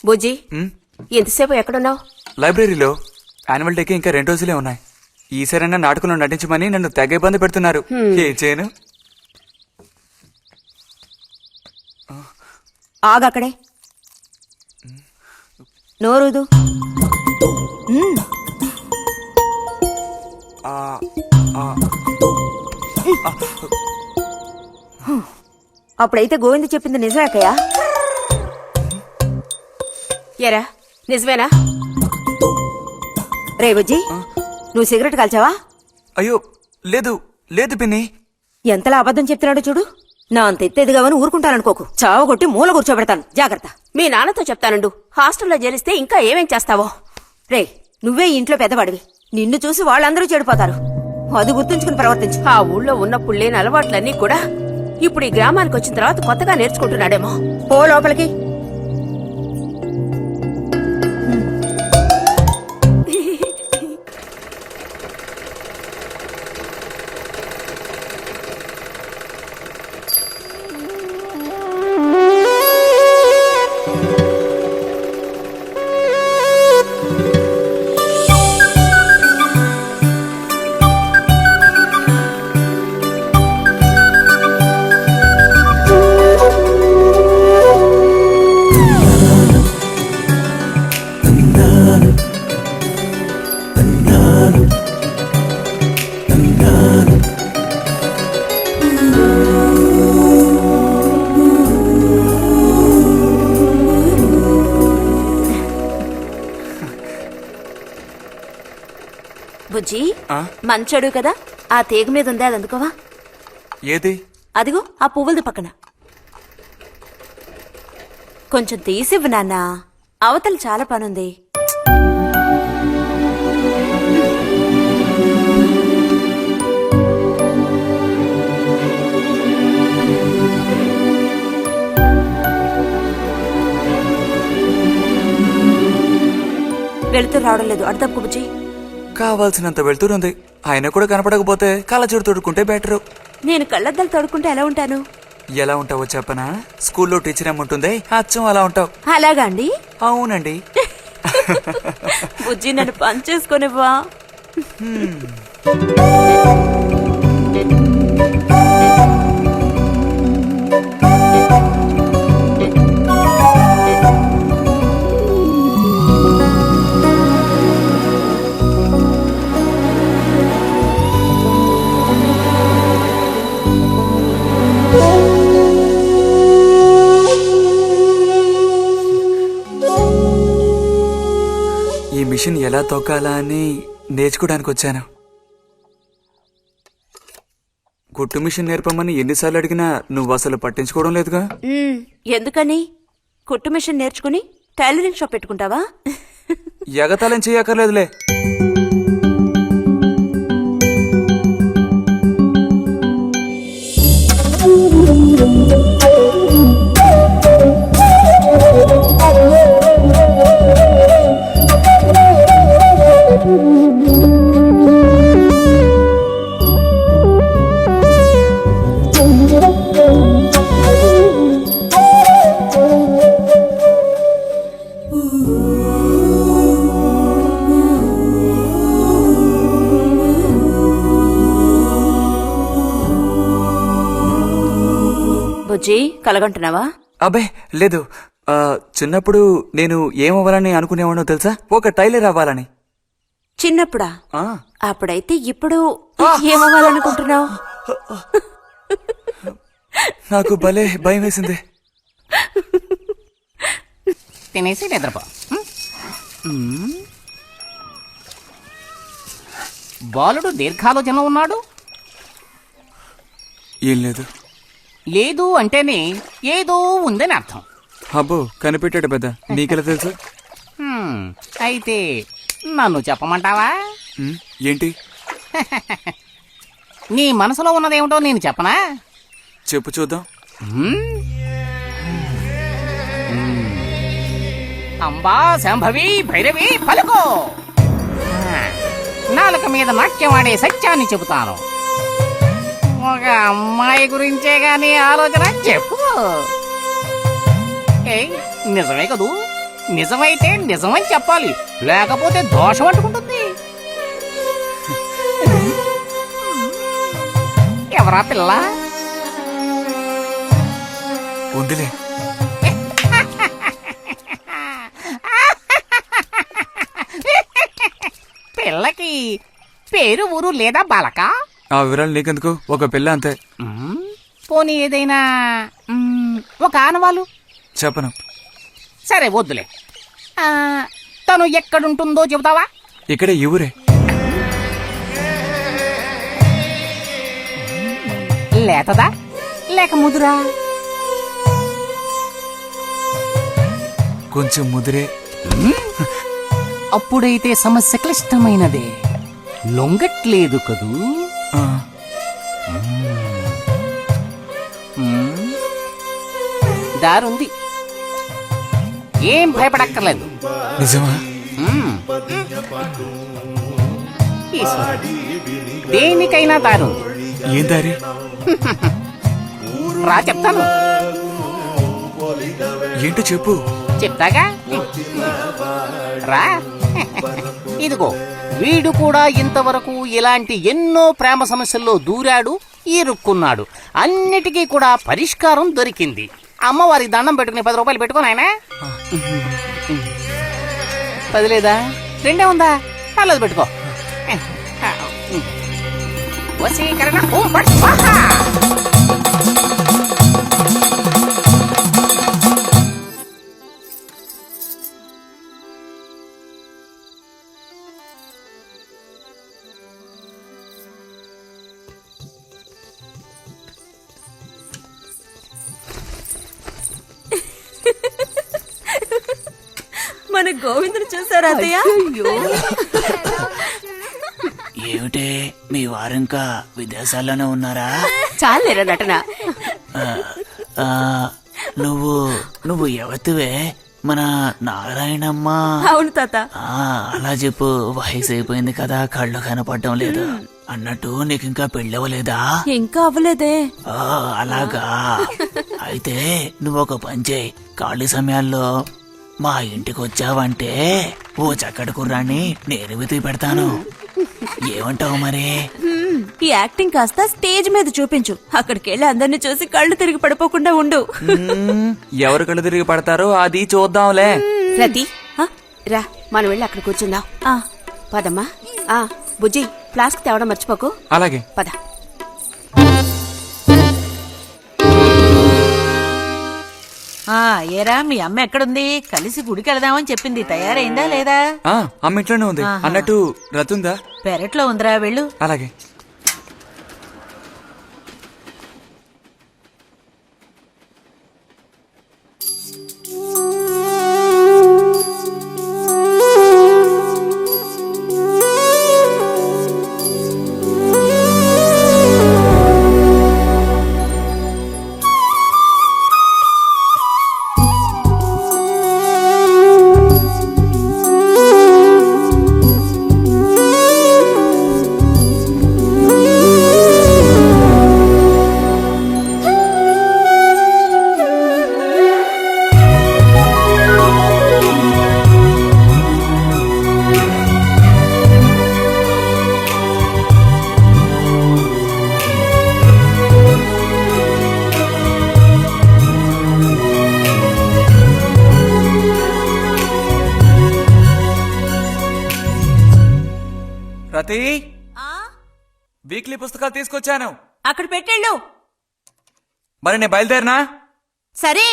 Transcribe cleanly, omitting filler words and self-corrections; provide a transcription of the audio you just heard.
బుజ్జి, ఎంతసేపు ఎక్కడున్నావు? లైబ్రరీలో. యాన్యువల్ డేకి ఇంకా 2 రోజులే ఉన్నాయి. ఈసారైనా నాటకంలో నటించమని నన్ను తెగ ఇబ్బంది పెడుతున్నారు. ఏం చేయను? ఆగక్కడే, నోరుదు. అప్పుడైతే గోవింద చెప్పింది నిజమేకయ్యా? ఎరా నిజమేనా? రే బుజ్జి, నువ్వు సిగరెట్ కాల్చావా? అయ్యో లేదు లేదు పిన్ని. ఎంతలా అబద్ధం చెప్తున్నాడో చూడు. నా అంత ఎత్తేదిగావని ఊరుకుంటాననుకోకు. చావగొట్టి మూల కూర్చోబెడతాను, జాగ్రత్త. మీ నాన్నతో చెప్తానుండు. హాస్టల్లో చేరిస్తే ఇంకా ఏమేం చేస్తావో. రే, నువ్వే ఇంట్లో పెద్దవాడివి. నిన్ను చూసి వాళ్ళందరూ చెడిపోతారు. అది గుర్తుంచుకుని ప్రవర్తించు. ఆ ఊళ్ళో ఉన్నప్పుడు లేని అలవాట్లన్నీ కూడా ఇప్పుడు ఈ గ్రామానికి వచ్చిన తర్వాత కొత్తగా నేర్చుకుంటున్నాడేమో. పో లోపలికి. బుజ్జి, మంచోడు కదా. ఆ తీగ మీద ఉంది, అది అందుకోవా? ఏది? అదిగో ఆ పువ్వులది పక్కన. కొంచెం తీసివ్వు నాన్న, అవతల చాలా పనుంది. వెళుతూ రావడం లేదు, అర్థం బుజ్జి. కావాల్సినంత వెళ్తురుంది. ఆయన కూడా కనపడకపోతే కళ్ళజోడు తొడుక్కుంటే బెటరు. నేను కళ్ళద్దాలు తొడుక్కుంటే ఎలా ఉంటాను? ఎలా ఉంటావో చెప్పనా? స్కూల్లో టీచర్ ఏముంటుంది, అచ్చం అలా ఉంటావు. అలాగా అండి? అవునండి. బుజ్జి, నన్ను పని చేసుకునివ్వా. ఈ మిషన్ ఎలా తొక్కాలా అని నేర్చుకోవడానికి వచ్చాను. కుట్టు మిషన్ నేర్పమని ఎన్నిసార్లు అడిగినా నువ్వు అసలు పట్టించుకోవడం లేదుగా. ఎందుకని? కుట్టు మిషన్ నేర్చుకుని టైలరింగ్ షాప్ పెట్టుకుంటావా? ఎగతాళం చేయక్కర్లేదులే. బుజ్జి, కలగంటున్నావా? అబ్బే లేదు. చిన్నప్పుడు నేను ఏమవ్వాలని అనుకునేవాడో తెలుసా? ఒక టైలర్ అవ్వాలని. చిన్నప్పుడా? అప్పుడైతే ఇప్పుడు ఏమవ్వాలనుకుంటున్నావు? నాకు భలే భయం వేసింది. తినేసి నిద్రపో. బాలుడు దీర్ఘాలోచనలో ఉన్నాడు. ఏం లేదు. లేదు అంటేనే ఏదో ఉందని అర్థం. అబ్బో, కనిపెట్టాడు పెద్ద. నీకెలా తెలుసు? అయితే నన్ను చెప్పమంటావా? ఏంటి? నీ మనసులో ఉన్నదేమిటో నేను చెప్పనా? చెప్పు చూద్దాం. అంబా శాంభవి భైరవి పలుకో. నాలుక మీద నాట్యం ఆడే సత్యాన్ని చెబుతాను. ఒక అమ్మాయి గురించే గాని ఆలోచన చెప్పు. నిజమే కదూ? నిజమైతే నిజమని చెప్పాలి, లేకపోతే దోషం అంటుకుంటుంది. ఎవరా పిల్ల? ఉందిలే. పిల్లకి పేరు ఊరు లేదా బాలక? ఆ వివరాలు నీకెందుకు, ఒక పిల్ల అంతే. పోనీ ఏదైనా ఒక ఆనవాలు? చెప్పను. సరే వద్దులే. తను ఎక్కడుంటుందో చెబుతావా? ఇక్కడే ఈ ఊరే. లేతదా లేక ముదురా? కొంచెం ముదిరే. అప్పుడైతే సమస్య క్లిష్టమైనదే. లొంగట్లేదు కదూ? ఆ, దారుంది, ఏం భయపడక్కర్లేదు. నిజమా? ఈశ్వరుడు, దేనికైనా దారుంది. ఏం దారి? రా చెప్తాను. ఏంటో చెప్పు. చెప్తాగా, రా. ఇదిగో, వీడు కూడా ఇంతవరకు ఇలాంటి ఎన్నో ప్రేమ సమస్యల్లో దూరాడు, ఇరుక్కున్నాడు. అన్నిటికీ కూడా పరిష్కారం దొరికింది. అమ్మవారికి దండం పెట్టుకుని 10 రూపాయలు పెట్టుకుని ఆయన 10 లేదా 2 ఉందా? పర్లేదు పెట్టుకో. వశీకరణ ఓం ఫట్ స్వాహా. మన గోవిందుని చూసారా అత్తయ్య? ఏమిటే మీ వారింకా విదేశాల్లోనే ఉన్నారా? చాలేరా నటన. ఆ, నువ్వు ఎవతివే? మన నారాయణమ్మ? అవును తాత. అలా చెప్పు. వయసు అయిపోయింది కదా, కళ్ళు కనపడటం లేదు. అన్నట్టు నీకు ఇంకా పెళ్ళవలేదా? ఇంకా అవ్వలేదే. అలాగా. అయితే నువ్వు ఒక పని చేయి. ఖాళీ సమయాల్లో మా ఇంటికి వచ్చావంటే ఓ చక్కటి కుర్రాన్ని నేను వెతికి పెడతాను. ఏమంటావు మరి? ఈ యాక్టింగ్ కాస్త స్టేజ్ మీద చూపించు. అక్కడికి వెళ్ళి అందరిని చూసి కళ్ళు తిరిగి పడిపోకుండా ఉండు. ఎవరు కళ్ళు తిరిగి పడతారో అది చూద్దాంలే. రతి, రా మనం వెళ్ళి అక్కడ కూర్చుందాం. పదమ్మా. బుజ్జి, ఫ్లాస్క్ తేవడం మర్చిపోకు. అలాగే. పద. ఏరా మీ అమ్మ ఎక్కడుంది? కలిసి గుడికి వెళదామని చెప్పింది. తయారైందా లేదా? అమ్మ ఇంట్లోనే ఉంది. అన్నట్టు రతుందా? పెరట్లో ఉందిరా, వెళ్ళు. అలాగే. రతి, వీక్లీ పుస్తకాలు తీసుకొచ్చాను. అక్కడ పెట్టేళ్ళు. మరి నేను బయలుదేరినా? సరే.